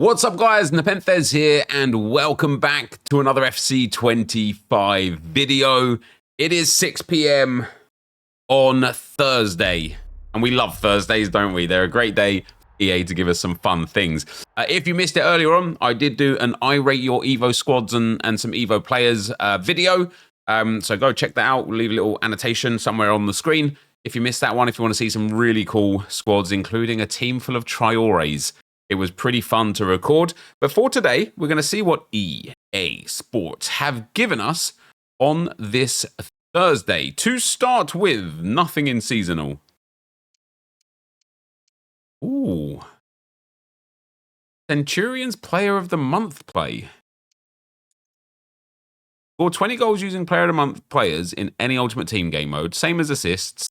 What's up, guys? NepentheZ here, and welcome back to another FC25 video. It is 6 p.m. on Thursday, and we love Thursdays, don't we? They're a great day, EA, to give us some fun things. If you missed it earlier on, I did do an I Rate Your Evo Squads and some Evo Players video, so go check that out. We'll leave a little annotation somewhere on the screen if you missed that one, if you want to see some really cool squads, including a team full of Traores. It was pretty fun to record. But for today, we're going to see what EA Sports have given us on this Thursday. To start with, nothing in seasonal. Ooh. Centurions Player of the Month play. Score 20 goals using Player of the Month players in any Ultimate Team game mode. Same as assists.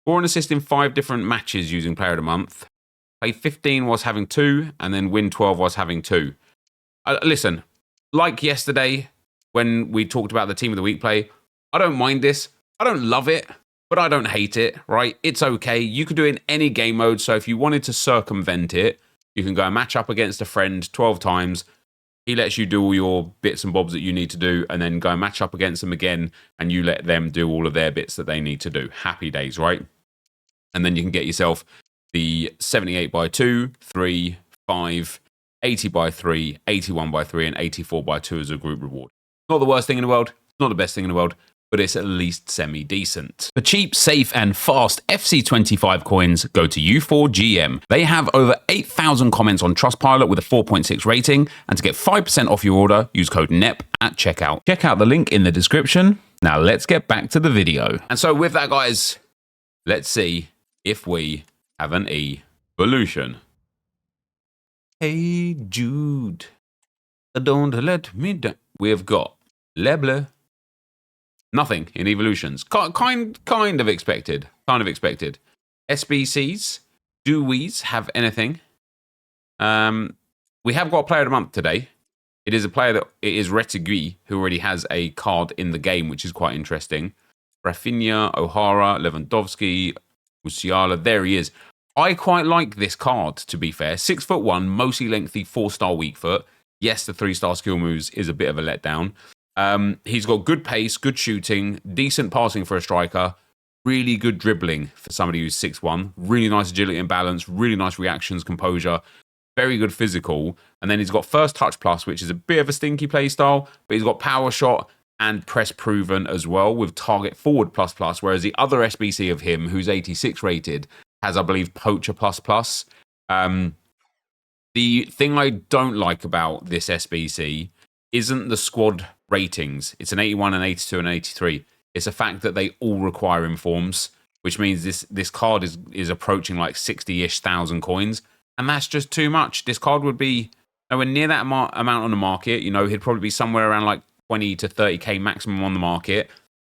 Score an assist in 5 different matches using Player of the Month. Play 15 whilst having 2, and then win 12 whilst having 2. Listen, like yesterday when we talked about the Team of the Week play, I don't mind this. I don't love it, but I don't hate it, right? It's okay. You could do it in any game mode, so if you wanted to circumvent it, you can go and match up against a friend 12 times. He lets you do all your bits and bobs that you need to do, and then go and match up against them again, and you let them do all of their bits that they need to do. Happy days, right? And then you can get yourself the 78 by 2, 3, 5, 80 by 3, 81 by 3, and 84 by 2 as a group reward. Not the worst thing in the world, not the best thing in the world, but it's at least semi-decent. For cheap, safe, and fast FC25 coins, go to U4GM. They have over 8,000 comments on Trustpilot with a 4.6 rating, and to get 5% off your order, use code NEP at checkout. Check out the link in the description. Now let's get back to the video. And so with that, guys, let's see if we have an evolution. Hey Jude, don't let me down. We've got Leble. Nothing in evolutions. Kind of expected. Kind of expected. SBCs. Do we have anything? We have got a player of the month today. It is a player that it is Retigui, who already has a card in the game, which is quite interesting. Rafinha, O'Hara, Lewandowski, Musiala, there he is. I quite like this card, to be fair. 6'1", mostly lengthy, 4-star weak foot. Yes, the 3-star skill moves is a bit of a letdown. He's got good pace, good shooting, decent passing for a striker, really good dribbling for somebody who's 6'1", really nice agility and balance, really nice reactions, composure, very good physical. And then he's got first touch plus, which is a bit of a stinky play style, but he's got power shot and press proven as well with target forward plus, whereas the other SBC of him, who's 86 rated, has, I believe, poacher plus. The thing I don't like about this SBC isn't the squad ratings. It's an 81, an 82, and an 83. It's the fact that they all require informs, which means this card is approaching like 60-ish thousand coins, and that's just too much. This card would be nowhere near that amount on the market. You know, he'd probably be somewhere around like 20 to 30k maximum on the market.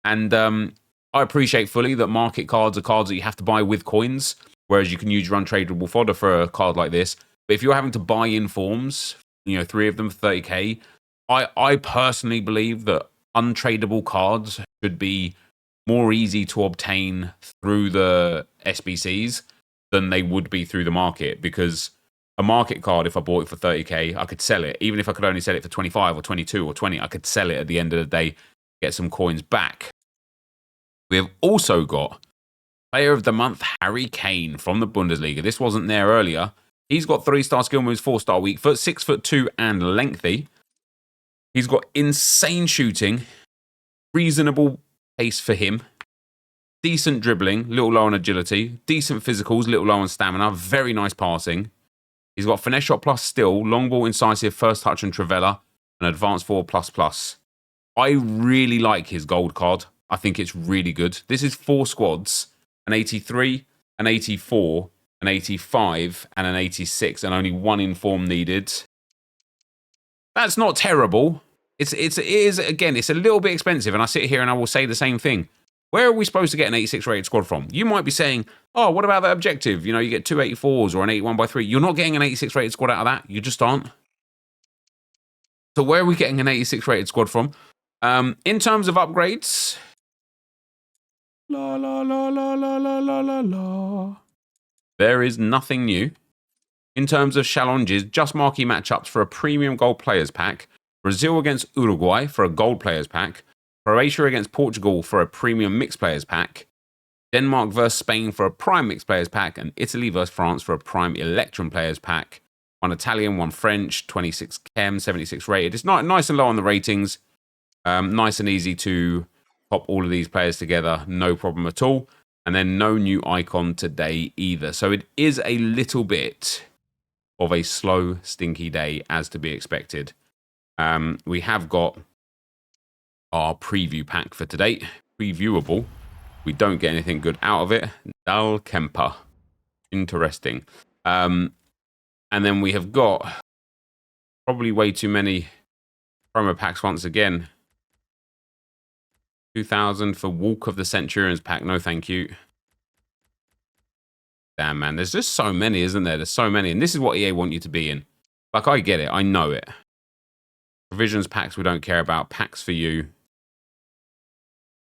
And I appreciate fully that market cards are cards that you have to buy with coins, whereas you can use your untradeable fodder for a card like this. But if you're having to buy in forms, you know, 3 of them for 30k, I personally believe that untradeable cards should be more easy to obtain through the SBCs than they would be through the market, because a market card, if I bought it for 30k, I could sell it. Even if I could only sell it for 25 or 22 or 20, I could sell it at the end of the day, get some coins back. We have also got Player of the Month, Harry Kane from the Bundesliga. This wasn't there earlier. He's got 3-star skill moves, 4-star weak foot, 6'2" and lengthy. He's got insane shooting, reasonable pace for him, decent dribbling, little low on agility, decent physicals, little low on stamina, very nice passing. He's got finesse shot plus still, long ball, incisive, first touch and trivela, and advanced forward plus. I really like his gold card. I think it's really good. This is 4 squads, an 83, an 84, an 85, and an 86, and only 1 inform needed. That's not terrible. It is, again, it's a little bit expensive, and I sit here and I will say the same thing. Where are we supposed to get an 86 rated squad from? You might be saying, oh, what about that objective? You know, you get 2 84s or an 81 by 3. You're not getting an 86 rated squad out of that. You just aren't. So where are we getting an 86 rated squad from? In terms of upgrades, there is nothing new. in terms of challenges, just marquee matchups for a premium gold players pack. Brazil against Uruguay for a gold players pack. Croatia against Portugal for a premium mixed players pack. Denmark versus Spain for a prime mixed players pack. And Italy versus France for a prime Electrum players pack. One Italian, one French, 26 chem, 76 rated. It's not nice and low on the ratings. Nice and easy to pop all of these players together. No problem at all. And then no new icon today either. So it is a little bit of a slow, stinky day as to be expected. We have got our preview pack for today. Previewable. We don't get anything good out of it. Dal Kemper. Interesting. And then we have got probably way too many promo packs once again. 2,000 for Walk of the Centurions pack. No, thank you. Damn, man. There's just so many, isn't there? There's so many. And this is what EA want you to be in. Like, I get it. I know it. Provisions packs we don't care about. Packs for you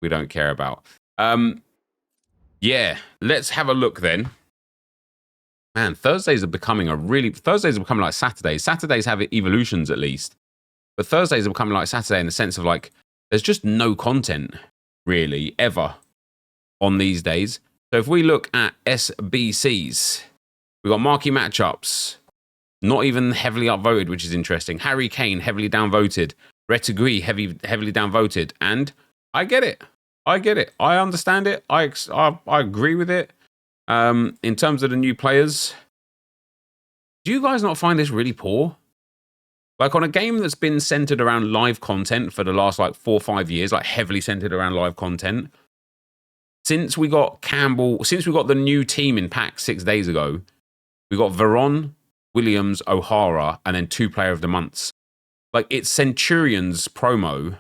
we don't care about. Yeah, let's have a look then. Man, Thursdays are becoming like Saturdays. Saturdays have evolutions at least. But Thursdays are becoming like Saturday in the sense of like, there's just no content really ever on these days. So if we look at SBCs, we've got marquee matchups, not even heavily upvoted, which is interesting. Harry Kane, heavily downvoted. Retegui, heavily downvoted. And I get it. I get it. I understand it. I agree with it. In terms of the new players, do you guys not find this really poor? Like on a game that's been centered around live content for the last like 4 or 5 years, like heavily centered around live content. Since we got the new team in pack 6 days ago, we got Veron, Williams, O'Hara, and then 2 player of the months. Like it's Centurions promo,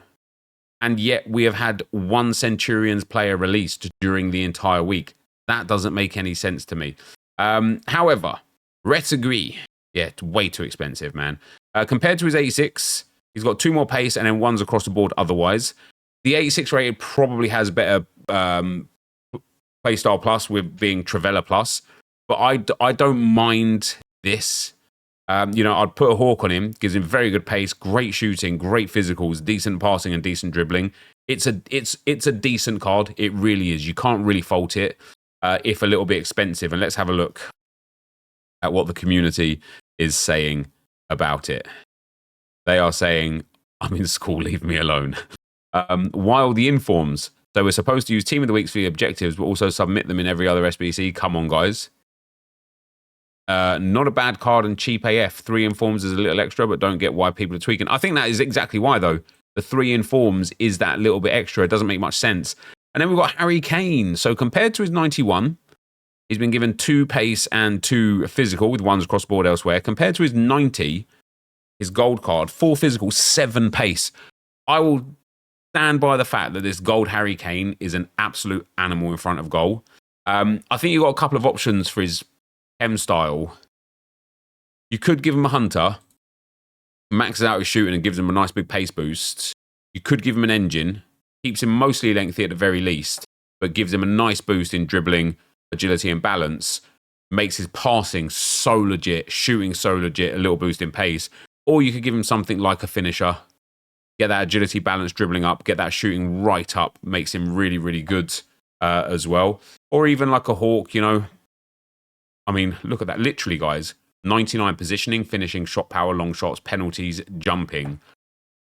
and yet we have had 1 Centurions player released during the entire week. That doesn't make any sense to me. However, Retegui, yeah, it's way too expensive, man. Compared to his 86, he's got 2 more pace and then 1s across the board otherwise. The 86 rated probably has better playstyle plus with being Travella plus, but I don't mind this. I'd put a Hawk on him, gives him very good pace, great shooting, great physicals, decent passing and decent dribbling. It's a decent card. It really is. You can't really fault it, if a little bit expensive. And let's have a look at what the community is saying about it. They are saying, I'm in school, leave me alone. While the informs, so we're supposed to use Team of the Weeks for the objectives, but also submit them in every other SBC. Come on, guys. Not a bad card and cheap AF. 3 informs is a little extra, but don't get why people are tweaking. I think that is exactly why, though. The 3 informs is that little bit extra. It doesn't make much sense. And then we've got Harry Kane. So compared to his 91, he's been given 2 pace and 2 physical with 1s across the board elsewhere. Compared to his 90, his gold card, 4 physical, 7 pace. I will stand by the fact that this gold Harry Kane is an absolute animal in front of goal. I think you've got a couple of options for his M style. You could give him a hunter, maxes out his shooting and gives him a nice big pace boost. You could give him an engine, keeps him mostly lengthy at the very least, but gives him a nice boost in dribbling, agility and balance, makes his passing so legit, shooting so legit, a little boost in pace. Or you could give him something like a finisher, get that agility, balance, dribbling up, get that shooting right up, makes him really, really good as well. Or even like a Hawk, you know. I mean, look at that. Literally, guys, 99 positioning, finishing, shot power, long shots, penalties, jumping.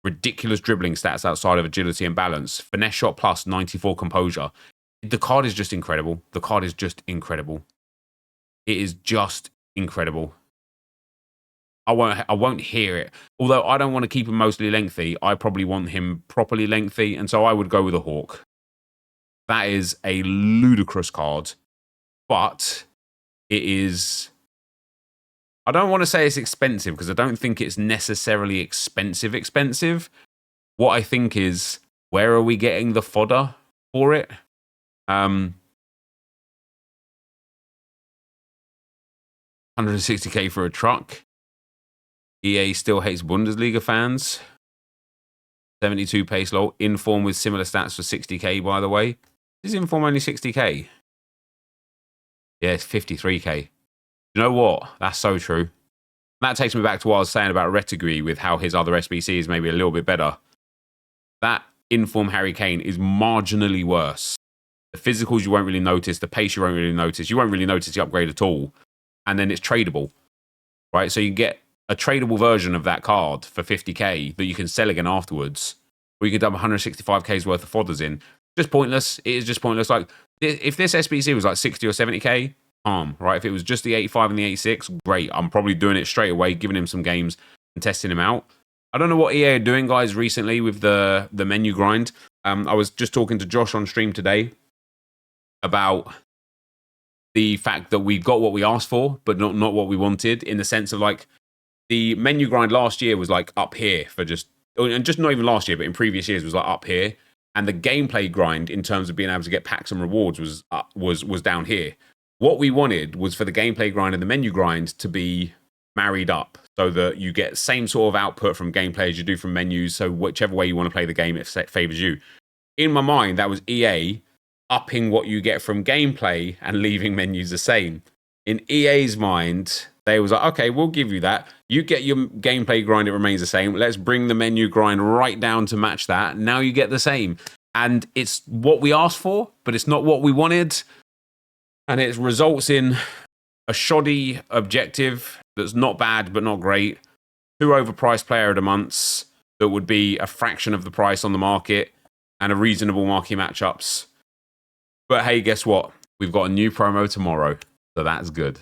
Ridiculous dribbling stats outside of agility and balance. Finesse shot plus, 94 composure. The card is just incredible. The card is just incredible. It is just incredible. I won't hear it. Although I don't want to keep him mostly lengthy, I probably want him properly lengthy, and so I would go with a Hawk. That is a ludicrous card, but it is... I don't want to say it's expensive, because I don't think it's necessarily expensive. What I think is, where are we getting the fodder for it? 160k for a truck. EA still hates Bundesliga fans. 72 pace low. Inform with similar stats for 60k, by the way. Is Inform only 60k? Yeah, it's 53k. You know what? That's so true. That takes me back to what I was saying about Retigui with how his other SBC is maybe a little bit better. That inform Harry Kane is marginally worse. The physicals you won't really notice, the pace you won't really notice. You won't really notice the upgrade at all. And then it's tradable, right? So you get a tradable version of that card for 50k that you can sell again afterwards. Or you can dump 165k's worth of fodders in. Just pointless. It is just pointless. Like, if this SBC was like 60 or 70k, right? If it was just the 85 and the 86, great. I'm probably doing it straight away, giving him some games and testing him out. I don't know what EA are doing, guys, recently with the menu grind. I was just talking to Josh on stream today about the fact that we got what we asked for, but not what we wanted, in the sense of like the menu grind last year was like up here for just, and just not even last year, but in previous years was like up here. And the gameplay grind in terms of being able to get packs and rewards was down here. What we wanted was for the gameplay grind and the menu grind to be married up so that you get same sort of output from gameplay as you do from menus. So whichever way you want to play the game, it favors you. In my mind, that was EA upping what you get from gameplay and leaving menus the same. In EA's mind, they was like, okay, we'll give you that. You get your gameplay grind, it remains the same. Let's bring the menu grind right down to match that. Now you get the same. And it's what we asked for, but it's not what we wanted. And it results in a shoddy objective that's not bad, but not great. 2 overpriced player of the months that would be a fraction of the price on the market, and a reasonable marquee matchups. But hey, guess what? We've got a new promo tomorrow, so that's good.